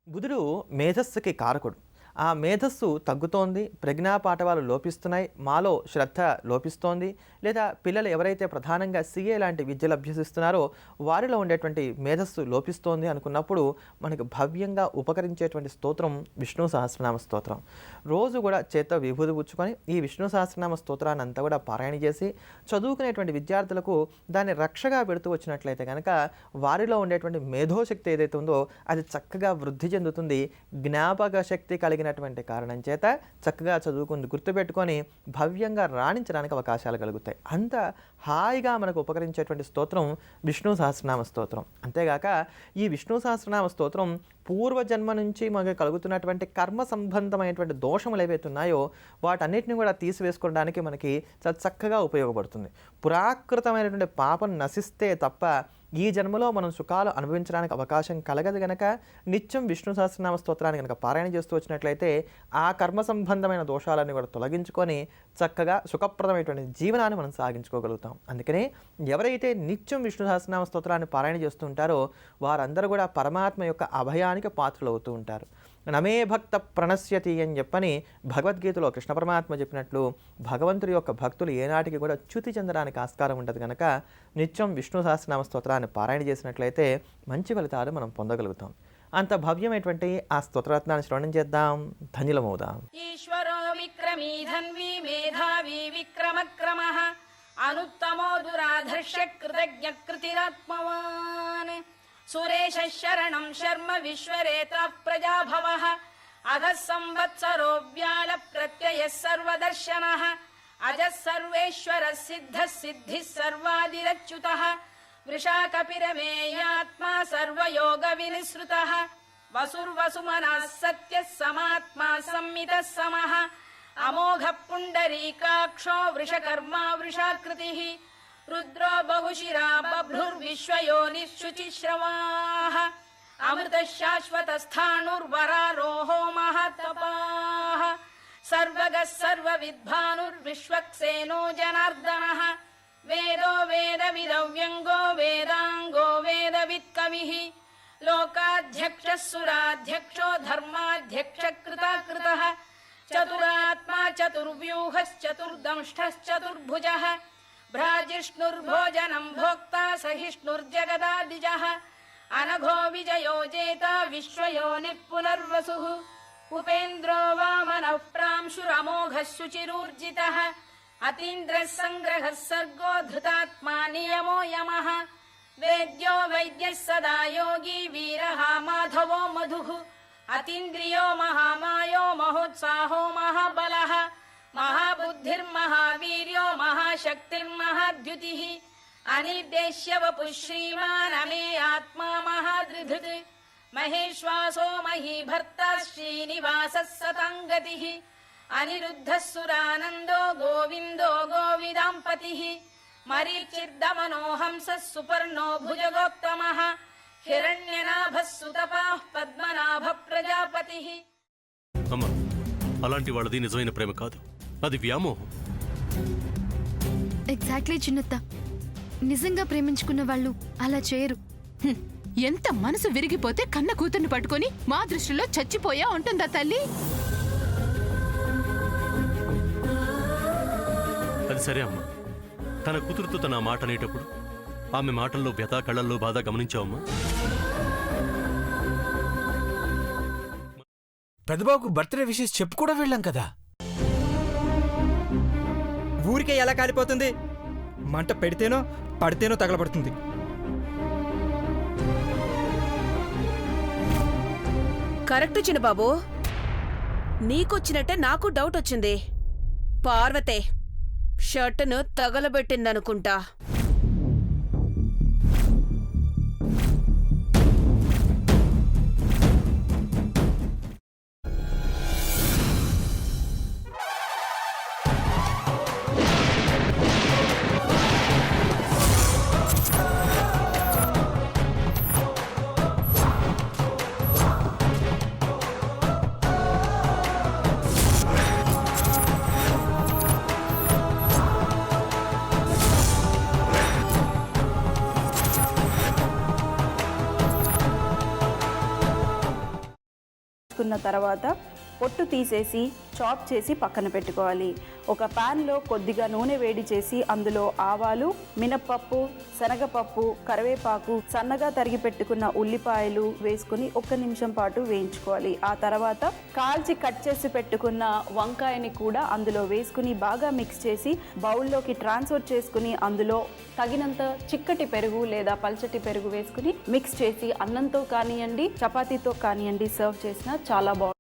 బుధుడు మేధస్సుకి కారకుడు. ఆ మేధస్సు తగ్గుతోంది, ప్రజ్ఞాపాఠవాలు లోపిస్తున్నాయి, మాలో శ్రద్ధ లోపిస్తోంది, లేదా పిల్లలు ఎవరైతే ప్రధానంగా సీఏ లాంటి విద్యలు అభ్యసిస్తున్నారో వారిలో ఉండేటువంటి మేధస్సు లోపిస్తోంది అనుకున్నప్పుడు మనకు భవ్యంగా ఉపకరించేటువంటి స్తోత్రం విష్ణు సహస్రనామ స్తోత్రం. రోజు కూడా చేత్తో విభూది పుచ్చుకొని ఈ విష్ణు సహస్రనామ స్తోత్రాన్ని అంతా కూడా పారాయణ చేసి చదువుకునేటువంటి విద్యార్థులకు దాన్ని రక్షగా పెడుతూ వచ్చినట్లయితే కనుక వారిలో ఉండేటువంటి మేధోశక్తి ఏదైతే ఉందో అది చక్కగా వృద్ధి చెందుతుంది. జ్ఞాపక శక్తి కలిగినటువంటి కారణం చేత చక్కగా చదువుకుని గుర్తుపెట్టుకొని భవ్యంగా రాణించడానికి అవకాశాలు కలుగుతాయి. అంత హాయిగా మనకు ఉపకరించేటువంటి స్తోత్రం విష్ణు సహస్రనామ స్తోత్రం. అంతేగాక ఈ విష్ణు సహస్రనామ స్తోత్రం పూర్వజన్మ నుంచి మనకు కలుగుతున్నటువంటి కర్మ సంబంధమైనటువంటి దోషములు ఏవైతే ఉన్నాయో వాటన్నిటిని కూడా తీసివేసుకోవడానికి మనకి చాలా చక్కగా ఉపయోగపడుతుంది. పురాకృతమైనటువంటి పాపం నశిస్తే తప్ప ఈ జన్మలో మనం సుఖాలు అనుభవించడానికి అవకాశం కలగదు గనక నిత్యం విష్ణు సహస్రనామ స్తోత్రాన్ని కనుక పారాయణ చేస్తూ వచ్చినట్లయితే ఆ కర్మ సంబంధమైన దోషాలన్నీ కూడా తొలగించుకొని చక్కగా సుఖప్రదమైనటువంటి జీవనాన్ని మనం సాగించుకోగలుగుతాం. అందుకనే ఎవరైతే నిత్యం విష్ణు సహస్రనామ స్తోత్రాన్ని పారాయణ చేస్తూ ఉంటారో వారందరూ కూడా పరమాత్మ యొక్క అభయానికి పాత్రలు అవుతూ ఉంటారు. నమే భక్త ప్రణశ్యతి అని చెప్పని భగవద్గీతలో కృష్ణ పరమాత్మ చెప్పినట్లు భగవంతుడి యొక్క భక్తులు ఏనాటికి కూడా చ్యుతి చెందడానికి ఆస్కారం ఉంటుంది కనుక నిత్యం విష్ణు సహస్రనామ స్తోత్రాన్ని పారాయణ చేసినట్లయితే మంచి ఫలితాలు మనం పొందగలుగుతాం. అంత భవ్యమైనటువంటి ఆ స్తోత్రరత్నాన్ని శ్రవణం చేద్దాం, ధన్యులమవుదాం. ఈశ్వరో విక్రమీ ధన్వీ మేధావీ విక్రమక్రమః అనుత్తమో దురాధర్ష్య కృతజ్ఞ కృతిరాత్మవాన్ సురేశ శరణం శర్మ విశ్వరేత ప్రజాభవః అధః సంవత్సరో వ్యాళ ప్రత్యయః సర్వదర్శనః అజః సర్వేశ్వర సిద్ధః సిద్ధిః సర్వాదిరచ్యుతః వృషాకపిరమేయాత్మా సర్వయోగ వినిసృతః వసుర్వసుమనః సత్యః సమాత్మా సంమితః సమః అమోఘ పుండరీకాక్షో వృషకర్మా వృషాకృతిః రుద్రో బహుశిరా బభ్రుర్విశ్వయోనిశుచిశ్రవాః అమృత శాశ్వతస్థాణుర్వరారోహో మహాతపాః సర్వగః సర్వవిద్భానుర్విశ్వక్సేనో జనార్దనః వేదో వేదవిదవ్యంగో వేదాంగో వేదవిత్కవిః లోకాధ్యక్షः సురాధ్యక్షో ధర్మాధ్యక్ష కృతాకృతః చతురాత్మా చతుర్వ్యూహశ్చతుర్దంష్టశ్చతుర్భుజः భ్రాజిష్ణుర్భోజనం భోక్తా సహిష్ణుర్జగదాదిజः అనఘో విజయో జేత విశ్వయోనిః పునర్వసుః ఉపేంద్రో వామనః ప్రాంశురమోఘः శుచిరూర్జితः అతీంద్రः సంగ్రహः సర్గో ధృతాత్మా నియమో యమः వేద్యో వైద్యः సదా యోగి వీరः మాధవో మధుః అతీంద్రియో మహామాయో మహోత్సాహో మహాబలః మహాబుద్ధిర్మహావీర్యో మహాశక్తిర్మహాద్యుతిః అనిర్దేశ్య వపుః శ్రీమాన్ అమే ఆత్మా మహాదృధృత్ మహేశ్వాసో మహీభర్త శ్రీనివాసः సతాంగతిః అనిరుద్ధः సురానందో గోవిందో గోవిదాంపతిః మరీచిర్దమనోహంసः సుపర్ణో భుజగోత్తమః హిరణ్యనాభः సుతపాః పద్మనాభ ప్రజాపతిః. అమ్మా, అలాంటి వాళ్ళది నిజమైన ప్రేమ కాదు, అది వ్యామోహం. ఎగ్జాక్ట్లీ చిన్నత్త, నిజంగా ప్రేమించుకున్న వాళ్ళు అలా చేయరు. ఎంత మనసు విరిగిపోతే కన్న కూతుర్ని పట్టుకొని మా దృష్టిలో చచ్చిపోయా ఉంటుందా తల్లి? అది సరే అమ్మా, తన కూతురుతో తన మాట అనేటప్పుడు ఆమె మాటల్లో వ్యథ, కళ్ళల్లో బాధ గమనించావమ్మా? పెద్దబాబుకు బర్త్డే విషెస్ చెప్పు కూడా వెళ్ళాం కదా. ఊరికే ఎలా కాలిపోతుంది? మంట పెడితేనో పడితేనో తగలబడుతుంది. కరెక్ట్ చిన్నబాబు, నీకొచ్చినట్టే నాకు డౌట్ వచ్చింది. పార్వతే షర్టును తగలబెట్టిందనుకుంటా. తీసుకున్న తర్వాత పొట్టు తీసేసి చాప్ చేసి పక్కన పెట్టుకోవాలి. ఒక ప్యాన్లో కొద్దిగా నూనె వేడి చేసి అందులో ఆవాలు, మినప్పప్పు, శనగపప్పు, కరివేపాకు, సన్నగా తరిగి పెట్టుకున్న ఉల్లిపాయలు వేసుకుని 1 నిమిషం పాటు వేయించుకోవాలి. ఆ తర్వాత కాల్చి కట్ చేసి పెట్టుకున్న వంకాయని కూడా అందులో వేసుకుని బాగా మిక్స్ చేసి బౌల్లోకి ట్రాన్స్ఫర్ చేసుకుని అందులో తగినంత చిక్కటి పెరుగు లేదా పల్చటి పెరుగు వేసుకుని మిక్స్ చేసి అన్నంతో కానివ్వండి, చపాతీతో కానివ్వండి సర్వ్ చేసినా చాలా బాగుంటుంది.